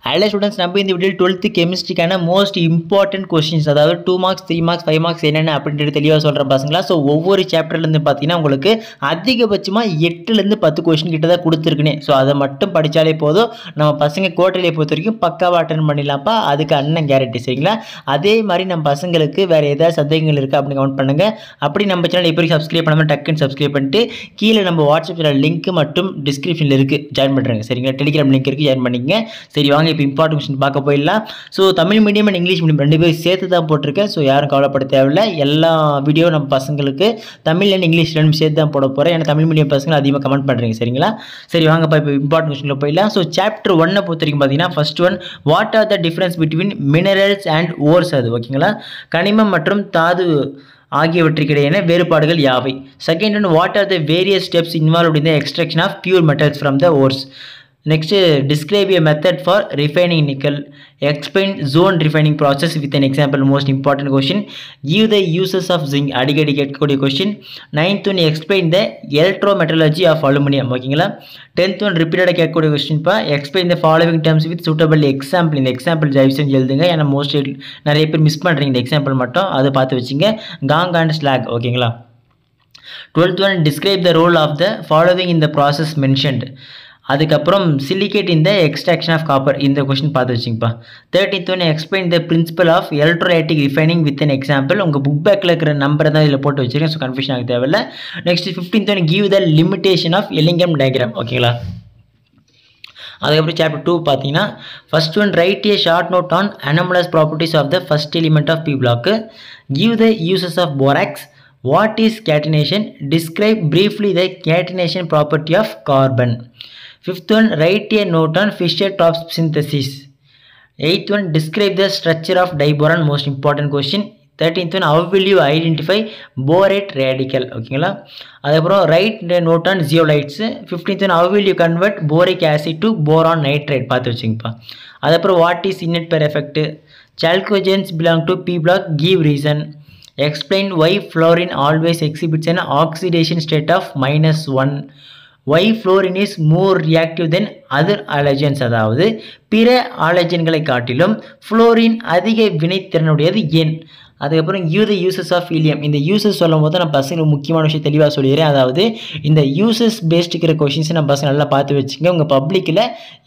அதில் ஸ்டூடெண்ட்ஸ் நம்ம இந்த வீடியோ 12th கெமிஸ்ட்ரிக்கான மோஸ்ட் இம்பார்ட்டன்ட் கொஸ்டின்ஸ், அதாவது 2 மார்க்ஸ் 3 மார்க்ஸ் 5 மார்க்ஸ் என்னென்ன அப்படின்றது தெளிவாக சொல்கிறேன் பசங்களா. ஸோ ஒவ்வொரு சாப்டர்லேருந்து பார்த்தீங்கன்னா உங்களுக்கு அதிகபட்சமாக 8லேருந்து 10 கொஸ்டின் கிட்ட தான் கொடுத்துருக்குனே. ஸோ அதை மட்டும் படித்தாலே போதும், நம்ம பசங்க குவார்டர்லியை பொறுத்த வரைக்கும் பக்காவாக அட்டன் பண்ணிடலாம்ப்பா. அதுக்கு அண்ணன் கேரண்டி, சரிங்களா? அதே மாதிரி நம்ம பசங்களுக்கு வேறு ஏதாவது சந்தேகங்கள் இருக்குது அப்படின்னு கமெண்ட் பண்ணுங்கள். அப்படி நம்ம சேனல் இப்போ சப்ஸ்கிரைப் பண்ணாமல் டக்குன்னு சப்ஸ்கிரைப் பண்ணிட்டு கீழே நம்ம வாட்ஸ்அப் சேனல் லிங்க் மற்றும் டிஸ்கிரிப்ஷனில் இருக்குது, ஜாயின் பண்ணுறேங்க, சரிங்களா? டெலிகிராம் லிங்க் இருக்குது, ஜாயின் பண்ணிக்கங்க. சரி வாங்க இப்போ இம்பார்ட்டன்ட் கொஸ்டின் பார்க்க போயிடலாம். So Tamil medium and English medium 2 பேரும் சேர்த்து தான் போட்டிருக்கேன். ஸோ யாரும் கவலைப்பட தேவையில்லை. எல்லா வீடியோ நம்ம பசங்களுக்கு தமிழ் அண்ட் இங்கிலீஷ் 2 சேர்த்து தான் போட போகிறேன். ஏன்னா தமிழ் மீடியம் பசங்க அதிகமாக கமெண்ட் பண்ணுறீங்க, சரிங்களா? சரி வாங்கப்பா இப்போ இம்பார்ட்டன்ட் கொஸ்டினில் போயிடலாம். ஸோ சாப்டர் 1 பொறுத்த வரைக்கும் பார்த்தீங்கன்னா first one, what are the difference between minerals and ores, அது ஓகேங்களா? கனிமம் மற்றும் தாது ஆகியவற்றுக்கிடையான வேறுபாடுகள் யாவை. Second one, what are the various steps involved in the extraction of pure metals from the ores. Next, describe a method for refining nickel. Explain zone refining process with an example. Most important question. Give the uses of zinc. அடிக்கடி கேட்கக்கூடிய question. 9th one, explain the electrometallurgy of aluminum. ஓகேங்களா? 10th one, repeated கேட்கக்கூடிய question பா. Explain the following terms with suitable example. இந்த example தயவு செஞ்சு எழுதுங்க. ஏன்னா மோஸ்ட் நிறைய பேர் மிஸ் பண்ணுறீங்க இந்த எக்ஸாம்பிள் மட்டும், அதை பார்த்து வச்சுங்க. காங் அண்ட் ஸ்லாக், ஓகேங்களா? 12th one, describe the role of the following in the process mentioned. அதுக்கப்புறம் சிலிகேட் இந்த எக்ஸ்ட்ராக்ஷன் ஆஃப் காப்பர், இந்த கொஸ்டின் பார்த்து வச்சுங்கப்பா. 13th one, explain the principle of electrolytic refining with an example. உங்கள் புக் பேக்கில் இருக்கிற நம்பரை தான் இதில் போட்டு வச்சுருக்கேன், ஸோ கன்ஃபியூஷன் ஆக தேவையில்லை. Next 15th one, give the limitation of Ellingham diagram, ஓகேங்களா? அதுக்கப்புறம் சாப்டர் 2 பார்த்தீங்கன்னா first one, write a short note on anomalous properties of the first element of p block. Give the uses of borax. What is catenation? Describe briefly the catenation property of carbon. 5th one, write a note on Fischer-Tropsch synthesis. 8th one, describe the structure of diboron, most important question. 13th one, how will you identify borate radical, ஓகேங்களா? அதுக்கப்புறம் write a note on zeolites. 15th one, how will you convert boric acid to boron nitrate, பார்த்து வச்சுங்கப்பா. அதுக்கப்புறம் what is inert pair effect? Chalcogens belong to P block, give reason. Explain why fluorine always exhibits an oxidation state of -1. Why fluorine is more reactive than other halogens, அதாவது பிற ஹாலஜன்களை காட்டிலும் fluorine அதிக வினைத்திறனுடையது ஏன்? அதுக்கப்புறம் you the uses of helium. இந்த uses சொல்லும் போது நான் பசங்களுக்கு முக்கியமான விஷயம் தெளிவாக சொல்லிடுறேன். அதாவது இந்த யூசஸ் பேஸ்ட் இருக்கிற கொஷின்ஸை நம்ம பசங்க நல்லா பார்த்து வச்சுங்க. உங்கள் பப்ளிக்கில்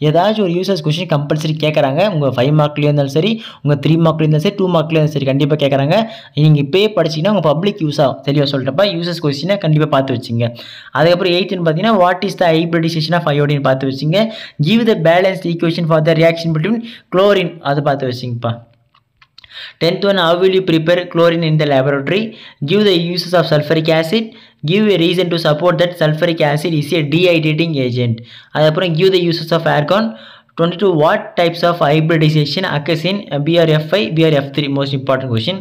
ஏதாச்சும் ஒரு யூசஸ் கொஷின் கம்பல்சரி கேட்குறாங்க. உங்கள் 5 மார்க்லேயும் இருந்தாலும் சரி, உங்கள் 3 மார்க்லேயும் இருந்தாலும் சரி, 2 மார்க்லேயும் இருந்தாலும் சரி, கண்டிப்பாக கேட்குறாங்க. நீங்கள் இப்போயே படிச்சிங்கன்னா உங்கள் பப்ளிக் யூஸ் ஆகும். தெளிவாக சொல்லிட்டப்பா, யூசஸ் கொஷினை கண்டிப்பாக பார்த்து வச்சுங்க. அதுக்கப்புறம் 8th பார்த்தீங்கன்னா what is the hybridisation of iodine பார்த்து வச்சுங்க. Give the balanced equation for the reaction between chlorine, அது பார்த்து வச்சுங்கப்பா. 10th one, how will you prepare chlorine in the laboratory? Give the uses of sulfuric acid. Give a reason to support that sulfuric acid is a dehydrating agent. அதுக்கப்புறம் give the uses of argon. 22, what types of hybridization occurs in BRF5, BRF3, most important question.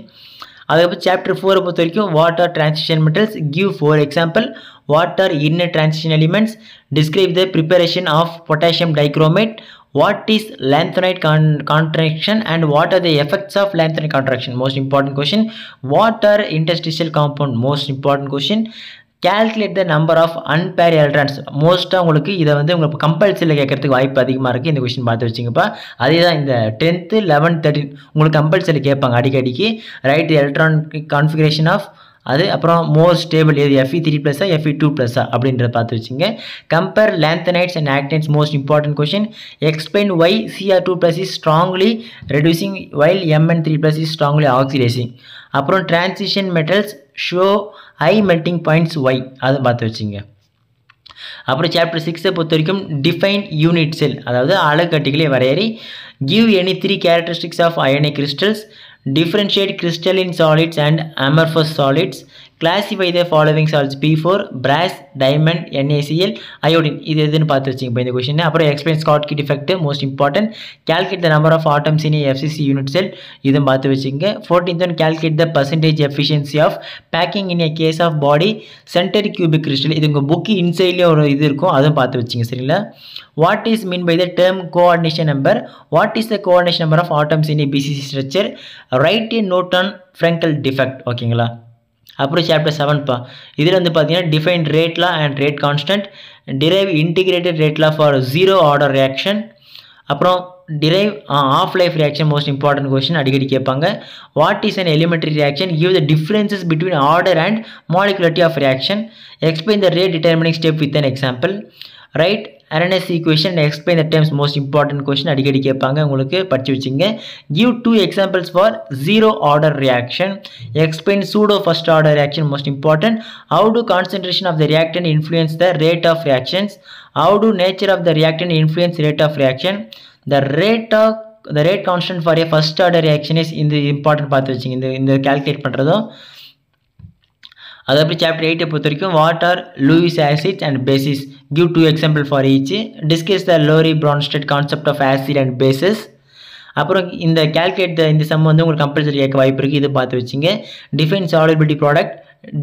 அதுக்கப்புறம் chapter 4 பொறுத்த வரைக்கும் what are transition metals. Give 4 example. What are inner transition elements. Describe the preparation of potassium dichromate. What is lanthanide contraction and what are the effects of lanthanide contraction, most important question. What are interstitial compound, most important question. Calculate the number of unpaired electrons. மோஸ்ட்டாக உங்களுக்கு இதை வந்து உங்களுக்கு கம்பல்சரியில் கேட்கறதுக்கு வாய்ப்பு அதிகமாக இருக்குது. இந்த கொஸ்டின் பார்த்து வச்சுங்கப்பா. அதே தான் இந்த 10th 11th 13 உங்களுக்கு கம்பல்சரி கேட்பாங்க அடிக்கடிக்கு. ரைட் எலக்ட்ரான் கான்ஃபிகரேஷன் ஆஃப் அது, அப்புறம் மோர் ஸ்டேபிள் எது Fe3+, Fe2+, அப்படின்றத பார்த்து வச்சுங்க. Compare lanthanides and actinides, most important question. Explain why Cr2+ is strongly reducing while Mn3+ is strongly oxidising. அப்புறம் transition metals show high melting points why, அதை பார்த்து வச்சுங்க. அப்புறம் சாப்டர் 6 பொறுத்த வரைக்கும் டிஃபைன் யூனிட் செல், அதாவது அலகட்டிகளை வரையறை. Give any 3 characteristics of ionic crystals. Differentiate crystalline solids and amorphous solids. Classify the following salts: P4, brass, diamond, NaCl, iodine. இது எதுன்னு பார்த்து வச்சுங்க இந்த கொஸ்டின். அப்புறம் explain Schottky defect, most important. Calculate the number of atoms in a FCC unit cell, இதுவும் பார்த்து வச்சுங்க. 14th one, calculate the percentage efficiency of packing in a case of body centered cubic crystal. இது உங்கள் book இன்சைட்லேயே ஒரு இது இருக்கும், அதுவும் பார்த்து வச்சுங்க, சரிங்களா? What is mean by the term coordination number? What is the coordination number of atoms in a BCC structure? Write a note on Frenkel defect, ஓகேங்களா? அப்புறம் சாப்டர் 7 பா. இதில் வந்து பார்த்தீங்கன்னா define rate law and rate constant. Drive integrated rate law for 0 order reaction. அப்புறம் derive half life reaction most important question அடிக்கடி கேட்பாங்க. What is an elementary reaction? Give the differences between order and molecularity of reaction. Explain the rate determining step with an example. Write Arrhenius equation and explain the terms most important question அடிக்கடி கேட்பாங்க, உங்களுக்கு படிச்சு வச்சுங்க. Give 2 examples for zero order reaction. Explain pseudo first order reaction most important. How do concentration of the reactant influence the rate of reactions? How do nature of the reactant influence rate of reaction? The rate constant for a first order reaction is இந்த important பார்த்து வச்சுங்க, இந்த calculate பண்ணுறதும். அதாவது chapter 8 பொறுத்த வரைக்கும் what are Lewis acids and bases, give 2 example for each. Discuss the Lowry Bronsted concept of acid and bases. அப்புறம் இந்த கால்குலேட் இந்த சம் வந்து உங்களுக்கு கம்பல்சரி கேட்க வாய்ப்பு இருக்குது, இது பார்த்து வச்சுங்க. Define solubility product,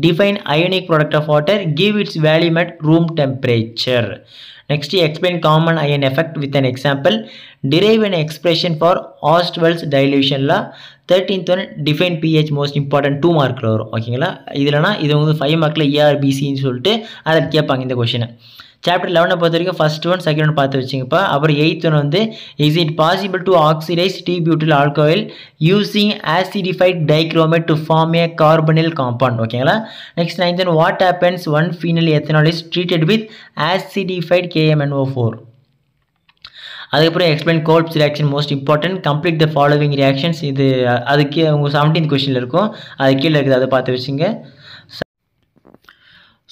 define ionic product of water, give its value at room temperature. Next, explain common ion effect with an example. Derive an expression for Ostwald's dilution law. 13th one, define pH most important 2 mark வரும். ஓகேங்களா, இதுலனா இது வந்து 5 மார்க்ல ERBC ன்னு சொல்லிட்டு அதை கேட்பாங்க இந்த கொஸ்டினை. சாப்டர் 11 பொறுத்த வரைக்கும் ஃபர்ஸ்ட் ஒன் செகண்ட் ஒன் பார்த்து வச்சுங்கப்பா. அப்புறம் 8th ஒன் வந்து is it possible to oxidise T-butyl alcohol using acidified dichromate to form a carbonyl compound. ஓகேங்களா. Next 9th one what happens one penal ethanol is treated with acidified KMNO4. அதுக்கப்புறம் explain கோல்ப்ஸ் reaction most important, complete the following reactions. இது அதுக்கு உங்கள் 17th கொஸ்டினில் இருக்கும், அது கீழே இருக்குது, அதை பார்த்து வச்சுங்க.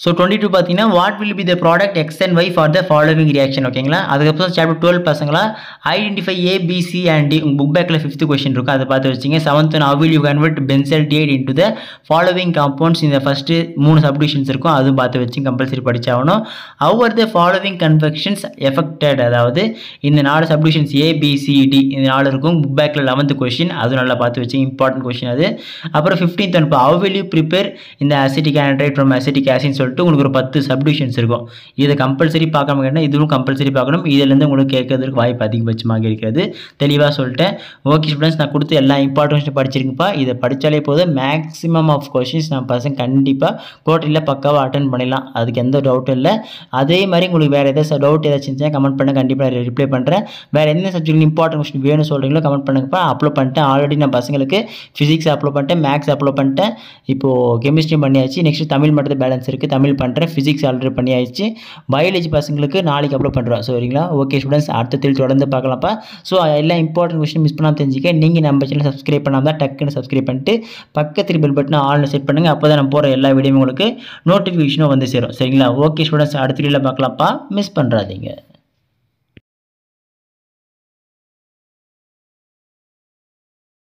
ஸோ 22 பார்த்தீங்கன்னா what will be the product X and Y for the following reaction. ஓகேங்களா. அதுக்கப்புறம் சாப்டர் 12 பசங்களா identify A B C and D, உங்கள் புக் பேக்கில் 5th கொஸ்டின் இருக்கும், அதை பார்த்து வச்சிங்க. 7th one how will you convert benzaldehyde into the following compounds, இந்த ஃபஸ்ட்டு 3 சப்டிவிஷன்ஸ் இருக்கும், அதுவும் பார்த்து வச்சு கம்பல்சரி படிச்சாகணும். How are the following conversions effected, அதாவது இந்த 4 subdivisions A B C D இந்த 4 இருக்கும், புக் பேக்கில் 11th கொஸ்டின், அதுவும் நல்லா பார்த்து வச்சு இம்பார்ட்டன்ட் கொஸ்டின் அது. அப்புறம் 15th one how will you prepare இந்த அசிட்டிக் ஆண்ட்ரைட் ஃப்ரம் அசிட்டிக் ஆசிட் சொல்லிட்டு உங்களுக்கு ஒரு 10 சப்டிவிஷன்ஸ் இருக்கும். இதை கம்பல்சரி பார்க்காம கேட்டால் இதுவும் கம்பல்சரி பார்க்கணும், இதிலேருந்து உங்களுக்கு கேட்கறதுக்கு வாய்ப்பு அதிகபட்சமாக இருக்கிறது. தெளிவாக சொல்லிட்டேன். ஓகே ஸ்டூடெண்ட்ஸ், நான் கொடுத்த எல்லா இம்பார்ட்டன்ஸ் படிச்சிருக்குப்பா, இதை படித்தாலே போதும், மேக்ஸிமம் ஆஃப் கொஸ்டின்ஸ் நம்ம பசங்க கண்டிப்பாக குவார்ட்டரியில் பக்காவாக அட்டன் பண்ணிடலாம், அதுக்கு எந்த டவுட்டும் இல்லை. அதே மாதிரி உங்களுக்கு வேறு ஏதாச்சும் டவுட் ஏதாச்சும் இருந்துச்சுன்னா கமெண்ட் பண்ண, கண்டிப்பாக ரிப்ளை பண்ணுறேன். வேறு எந்த சப்ஜெக்ட் இம்பார்ட்டன்ட் கொஸ்டின் வேணும் சொல்கிறீங்களோ கமெண்ட் பண்ணுங்கப்பா, அப்லோட் பண்ணிட்டேன். ஆல்ரெடி நான் பசங்களுக்கு ஃபிசிக்ஸ் அப்லோட் பண்ணிட்டேன், மேக்ஸ் அப்லோட் பண்ணிட்டேன், இப்போது கெமிஸ்ட்ரி பண்ணியாச்சு. நெக்ஸ்ட் தமிழ் மட்டும் பேலன்ஸ் இருக்குது, தமிழ் பண்ணுறேன். ஃபிசிக்ஸ் ஆல்ரெடி பண்ணி ஆயிடுச்சு. பயாலஜி பசங்களுக்கு நாளைக்கு அப்லோட் பண்ணுறோம். சரிங்களா. ஓகே ஸ்டூடெண்ட்ஸ், அடுத்ததில் தொடர்ந்து பார்க்கலாம்ப்பா. ஸோ எல்லாம் இம்பார்ட்டன்ட் கொஸ்டின் மிஸ் பண்ணாமல் தெரிஞ்சுக்க நீங்கள் நம்ம சேனல் சப்ஸ்கிரைப் பண்ணாமல் தான் டக்குன்னு சப்ஸ்கிரைப் பண்ணிட்டு பக்கத்தில் பெல் பட்டனை ஆல்னு செட் பண்ணுங்கள், அப்போ தான் நம்ம போகிற எல்லா வீடியோவும் உங்களுக்கு நோட்டிஃபிகேஷனும் வந்து சேரும். சரிங்களா. ஓகே ஸ்டூடெண்ட்ஸ், அடுத்த வீடியோவில் பார்க்கலாம்ப்பா, மிஸ் பண்ணுறாதீங்க.